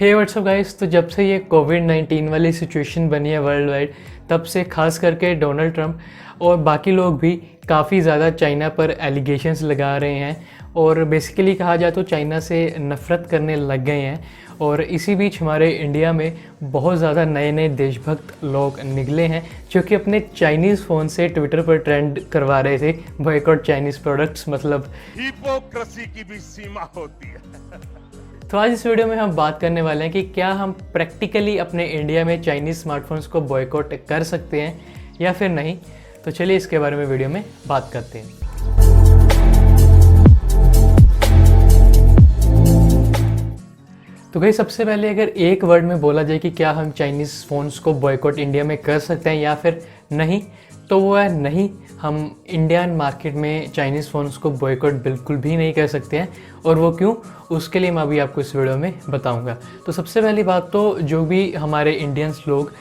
हे WhatsApp guys. तो जब से ये कोविड-19 वाली सिचुएशन बनी है वर्ल्ड वाइड, तब से खास करके डोनाल्ड ट्रंप और बाकी लोग भी काफ़ी ज़्यादा चाइना पर एलिगेशंस लगा रहे हैं और बेसिकली कहा जाए तो चाइना से नफ़रत करने लग गए हैं। और इसी बीच हमारे इंडिया में बहुत ज़्यादा नए नए देशभक्त लोग निकले हैं जो कि अपने चाइनीज़ फ़ोन से ट्विटर पर ट्रेंड करवा रहे थे बॉयकॉट चाइनीज़ प्रोडक्ट्स। मतलब हिपोक्रेसी की भी सीमा होती है। तो आज इस वीडियो में हम बात करने वाले हैं कि क्या हम प्रैक्टिकली अपने इंडिया में चाइनीज़ स्मार्टफोन्स को बॉयकॉट कर सकते हैं या फिर नहीं। तो चलिए इसके बारे में वीडियो में बात करते हैं। तो भाई सबसे पहले अगर एक वर्ड में बोला जाए कि क्या हम चाइनीज़ फ़ोन्स को बॉयकॉट इंडिया में कर सकते हैं या फिर नहीं, तो वो है नहीं। हम इंडियन मार्केट में चाइनीज़ फ़ोन्स को बॉयकॉट बिल्कुल भी नहीं कर सकते हैं। और वो क्यों, उसके लिए मैं अभी आपको इस वीडियो में बताऊंगा। तो सबसे पहली बात तो जो भी हमारे इंडियंस लोग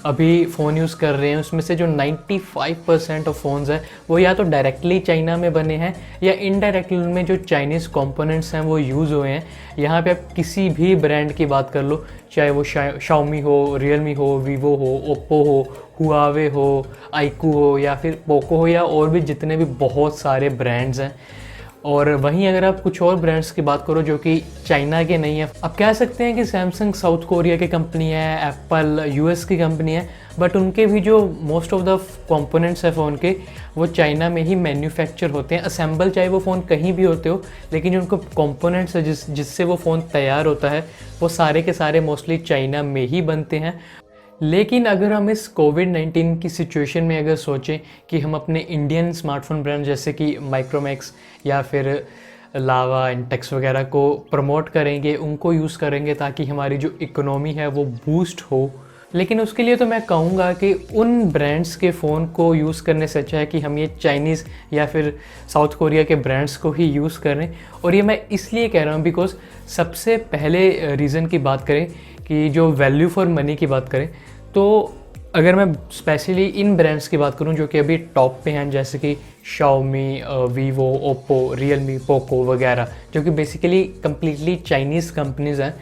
अभी फ़ोन यूज़ कर रहे हैं उसमें से जो 95% ऑफ फ़ोन्स हैं वो या तो डायरेक्टली चाइना में बने हैं या इनडायरेक्टली उनमें जो चाइनीज़ कंपोनेंट्स हैं वो यूज़ हुए हैं। यहाँ पे आप किसी भी ब्रांड की बात कर लो, चाहे वो शाओमी हो, रियलमी हो, वीवो हो, ओप्पो हो, हुआवे हो, आईकू हो या फिर पोको हो या और भी जितने भी बहुत सारे ब्रांड्स हैं। और वहीं अगर आप कुछ और ब्रांड्स की बात करो जो कि चाइना के नहीं है, आप कह सकते हैं कि सैमसंग साउथ कोरिया की कंपनी है, एप्पल यूएस की कंपनी है, बट उनके भी जो मोस्ट ऑफ द कंपोनेंट्स है फ़ोन के वो चाइना में ही मैन्युफैक्चर होते हैं। असेंबल चाहे वो फ़ोन कहीं भी होते हो, लेकिन जो उनको कंपोनेंट्स है जिससे वो फ़ोन तैयार होता है वो सारे के सारे मोस्टली चाइना में ही बनते हैं। लेकिन अगर हम इस कोविड-19 की सिचुएशन में अगर सोचें कि हम अपने इंडियन स्मार्टफोन ब्रांड जैसे कि माइक्रोमैक्स या फिर लावा, इंटेक्स वगैरह को प्रमोट करेंगे, उनको यूज़ करेंगे ताकि हमारी जो इकोनॉमी है वो बूस्ट हो, लेकिन उसके लिए तो मैं कहूँगा कि उन ब्रांड्स के फ़ोन को यूज़ करने से अच्छा है कि हम ये चाइनीज़ या फिर साउथ कोरिया के ब्रांड्स को ही यूज़ करें। और ये मैं इसलिए कह रहा हूँ बिकॉज सबसे पहले रीज़न की बात करें कि जो वैल्यू फॉर मनी की बात करें, तो अगर मैं स्पेशली इन ब्रांड्स की बात करूं जो कि अभी टॉप पे हैं जैसे कि Xiaomi, Vivo, Oppo, Realme, Poco वगैरह, जो कि बेसिकली कम्प्लीटली चाइनीज़ कंपनीज़ हैं,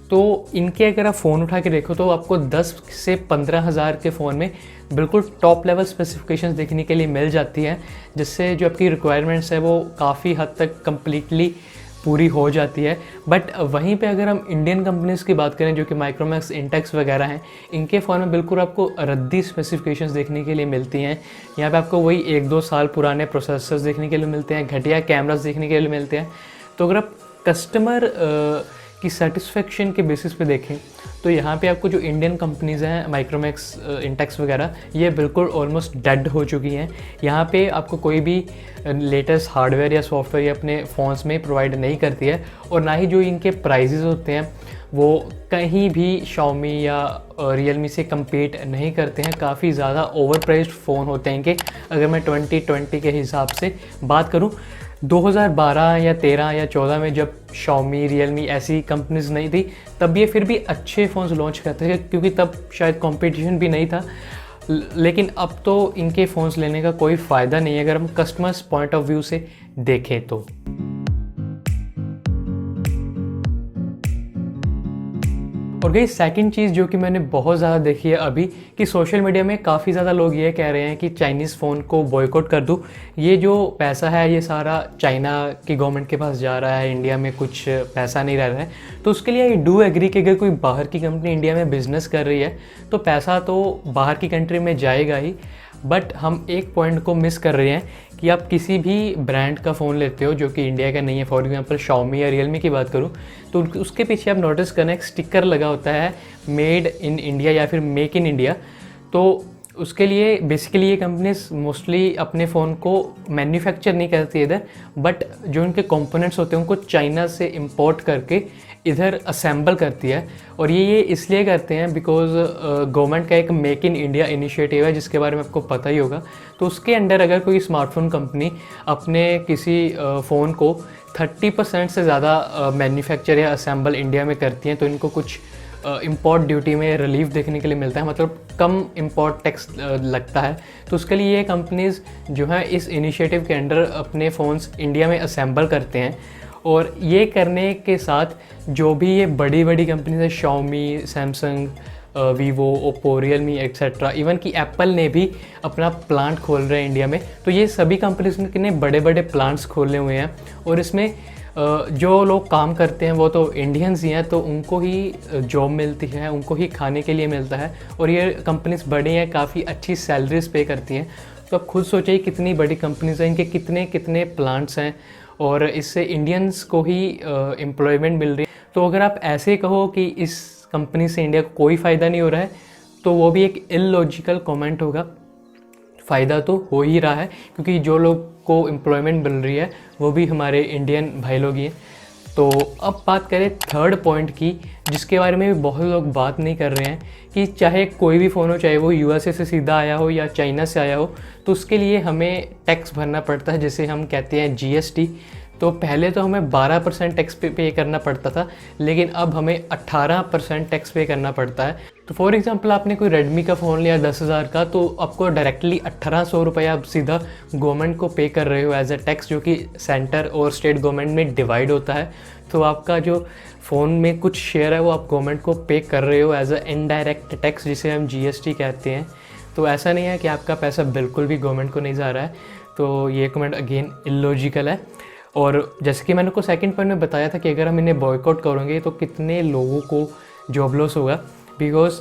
तो इनके अगर आप फ़ोन उठा के देखो तो आपको 10 से 15 हज़ार के फ़ोन में बिल्कुल टॉप लेवल स्पेसिफिकेशंस देखने के लिए मिल जाती हैं, जिससे जो आपकी रिक्वायरमेंट्स है वो काफ़ी हद तक कम्प्लीटली पूरी हो जाती है। बट वहीं पे अगर हम इंडियन कंपनीज़ की बात करें जो कि माइक्रोमैक्स, इंटेक्स वगैरह हैं, इनके फ़ोन में बिल्कुल आपको रद्दी स्पेसिफिकेशंस देखने के लिए मिलती हैं। यहाँ पे आपको वही 1-2 साल पुराने प्रोसेसर्स देखने के लिए मिलते हैं, घटिया कैमरास देखने के लिए मिलते हैं। तो अगर आप कस्टमर की सेटिस्फेक्शन के बेसिस पे देखें तो यहाँ पे आपको जो इंडियन कंपनीज़ हैं माइक्रोमैक्स, इंटेक्स वगैरह, ये बिल्कुल ऑलमोस्ट डेड हो चुकी हैं। यहाँ पे आपको कोई भी लेटेस्ट हार्डवेयर या सॉफ्टवेयर अपने फ़ोन्स में प्रोवाइड नहीं करती है, और ना ही जो इनके प्राइजेज़ होते हैं वो कहीं भी शाओमी या रियलमी से कम्पीट नहीं करते हैं। काफ़ी ज़्यादा ओवर प्राइस्ड फ़ोन होते हैं इनके। अगर मैं 2020 के हिसाब से बात करूँ, 2012 या 13 या 14 में जब शाओमी, रियलमी ऐसी कंपनीज नहीं थी, तब ये फिर भी अच्छे फ़ोन्स लॉन्च करते थे क्योंकि तब शायद कंपटीशन भी नहीं था। लेकिन अब तो इनके फ़ोन्स लेने का कोई फ़ायदा नहीं है अगर हम कस्टमर्स पॉइंट ऑफ व्यू से देखें तो। और गई सेकंड चीज़ जो कि मैंने बहुत ज़्यादा देखी है अभी, कि सोशल मीडिया में काफ़ी ज़्यादा लोग ये कह रहे हैं कि चाइनीज़ फ़ोन को बॉयकॉट कर दूँ, ये जो पैसा है ये सारा चाइना की गवर्नमेंट के पास जा रहा है, इंडिया में कुछ पैसा नहीं रह रहा है। तो उसके लिए आई डू एग्री कि अगर कोई बाहर की कंपनी इंडिया में बिज़नेस कर रही है तो पैसा तो बाहर की कंट्री में जाएगा ही। बट हम एक पॉइंट को मिस कर रहे हैं कि आप किसी भी ब्रांड का फ़ोन लेते हो जो कि इंडिया का नहीं है, फॉर एग्जांपल शाओमी या रियलमी की बात करूं, तो उसके पीछे आप नोटिस करना एक स्टिकर लगा होता है मेड इन इंडिया या फिर मेक इन इंडिया। तो उसके लिए बेसिकली ये कंपनीज मोस्टली अपने फ़ोन को मैन्युफैक्चर नहीं करती इधर, बट जो उनके कंपोनेंट्स होते हैं उनको चाइना से इंपोर्ट करके इधर असेंबल करती है। और ये इसलिए करते हैं बिकॉज गवर्नमेंट का एक मेक इन इंडिया इनिशिएटिव है जिसके बारे में आपको पता ही होगा। तो उसके अंडर अगर कोई स्मार्टफोन कंपनी अपने किसी फ़ोन को 30% से ज़्यादा मैन्युफैक्चर या असेंबल इंडिया में करती हैं तो इनको कुछ इंपोर्ट ड्यूटी में रिलीफ देखने के लिए मिलता है, मतलब कम इंपोर्ट टैक्स लगता है। तो उसके लिए ये कंपनीज़ जो हैं इस इनिशिएटिव के अंडर अपने फ़ोन्स इंडिया में असेंबल करते हैं और ये करने के साथ जो भी ये बड़ी बड़ी कंपनीज है, Xiaomi, Samsung, Vivo, Oppo, Realme etcetera, even कि एप्पल ने भी अपना प्लांट खोल रहे हैं इंडिया में। तो ये सभी कंपनीज ने बड़े बड़े प्लांट्स खोले हुए हैं और इसमें जो लोग काम करते हैं वो तो इंडियंस ही हैं, तो उनको ही जॉब मिलती है, उनको ही खाने के लिए मिलता है। और ये कंपनीज बड़ी हैं, काफ़ी अच्छी सैलरीज पे करती हैं। तो आप खुद सोचिए कितनी बड़ी कंपनीज हैं, इनके कितने कितने प्लांट्स हैं और इससे इंडियंस को ही एम्प्लॉयमेंट मिल रही है। तो अगर आप ऐसे कहो कि इस कंपनी से इंडिया को कोई फ़ायदा नहीं हो रहा है, तो वो भी एक इलॉजिकल कमेंट होगा। फ़ायदा तो हो ही रहा है, क्योंकि जो लोग को एम्प्लॉयमेंट मिल रही है वो भी हमारे इंडियन भाई लोग ही हैं। तो अब बात करें थर्ड पॉइंट की, जिसके बारे में भी बहुत लोग बात नहीं कर रहे हैं, कि चाहे कोई भी फ़ोन हो, चाहे वो यूएसए से सीधा आया हो या चाइना से आया हो, तो उसके लिए हमें टैक्स भरना पड़ता है, जिसे हम कहते हैं जीएसटी। तो पहले तो हमें 12% टैक्स पे करना पड़ता था, लेकिन अब हमें 18% टैक्स पे करना पड़ता है। तो फॉर एग्जांपल आपने कोई रेडमी का फ़ोन लिया 10,000 का, तो आपको डायरेक्टली 1800 रुपये आप सीधा गवर्नमेंट को पे कर रहे हो एज अ टैक्स, जो कि सेंटर और स्टेट गवर्नमेंट में डिवाइड होता है। तो आपका जो फ़ोन में कुछ शेयर है वो आप गवर्नमेंट को पे कर रहे हो एज अ इनडायरेक्ट टैक्स, जिसे हम जीएसटी कहते हैं। तो ऐसा नहीं है कि आपका पैसा बिल्कुल भी गवर्नमेंट को नहीं जा रहा है। तो ये कमेंट अगेन इलॉजिकल है। और जैसे कि मैंने को सेकंड पॉइंट में बताया था कि अगर हम इन्हें बॉयकॉट करेंगे तो कितने लोगों को जॉब लॉस होगा, बिकॉज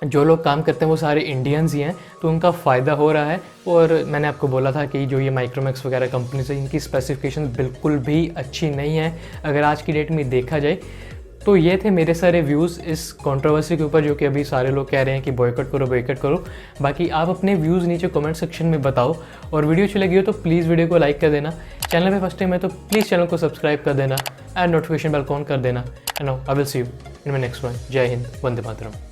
जो लोग काम करते हैं वो सारे इंडियंस ही हैं, तो उनका फ़ायदा हो रहा है। और मैंने आपको बोला था कि जो ये माइक्रोमैक्स वगैरह कंपनीज है, इनकी स्पेसिफिकेशन बिल्कुल भी अच्छी नहीं है अगर आज की डेट में देखा जाए। तो ये थे मेरे सारे व्यूज़ इस कंट्रोवर्सी के ऊपर, जो कि अभी सारे लोग कह रहे हैं कि बॉयकॉट करो बॉयकॉट करो। बाकी आप अपने व्यूज़ नीचे कमेंट सेक्शन में बताओ, और वीडियो अच्छी लगी हो तो प्लीज़ वीडियो को लाइक कर देना। चैनल पे फर्स्ट टाइम है तो प्लीज़ चैनल को सब्सक्राइब कर देना एंड नोटिफिकेशन बेल ऑन कर देना। And now I will see you in my next one. जय हिंद, वंदे मातरम।